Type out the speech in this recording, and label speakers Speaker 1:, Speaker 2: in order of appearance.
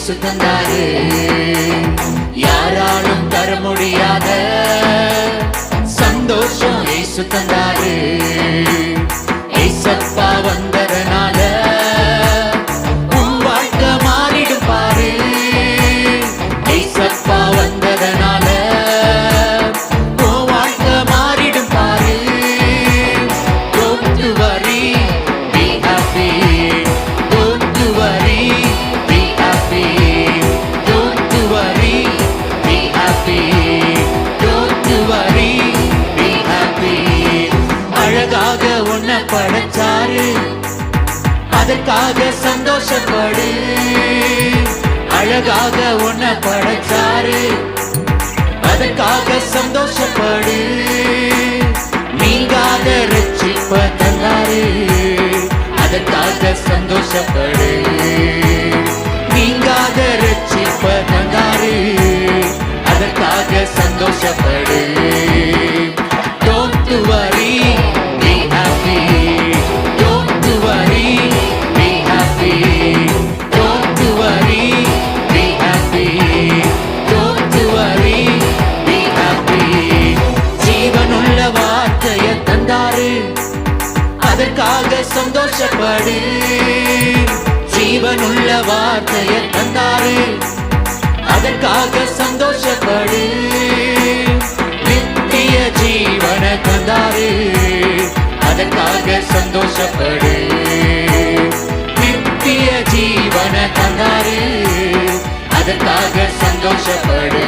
Speaker 1: இயேசு தந்தாரு. யாராலும் தர முடியாத சந்தோஷம் இயேசு தந்தாரு. ஏசப்பா வந்ததனால உன் வாழ்க்கை மாறிடும் பாரு. ஏசப்பா வந்ததனால உன் வாழ்க்கை மாறிடும் பாரு. Don't worry, be happy. Don't worry, be happy. Don't worry, be happy. Don't worry, be happy. அழகாக உன்னை படைச்சாரு, அதற்காக சந்தோஷப்படு. அழகாக உன்னை படைச்சாரு, அதற்காக சந்தோஷப்படு. நீங்காத ரட்சிப்ப தந்தாரு, அதற்காக சந்தோஷப்படு. நீங்காத ரட்சிப்ப தந்தாரு, அதற்காக சந்தோஷப்படு. Don't worry, be happy. Don't worry, be happy. Don't worry, be happy. Don't worry, be happy. ஜீவனுள்ள வார்த்தையை தந்தாரு, அதற்காக சந்தோஷப்படு. ஜீவனுள்ள வார்த்தையை தந்தாரு, அதற்காக சந்தோஷப்படு. நித்திய ஜீவன தந்தாரு, அதற்காக சந்தோஷப்படு. நித்திய ஜீவன தந்தாரு, அதற்காக சந்தோஷப்படு.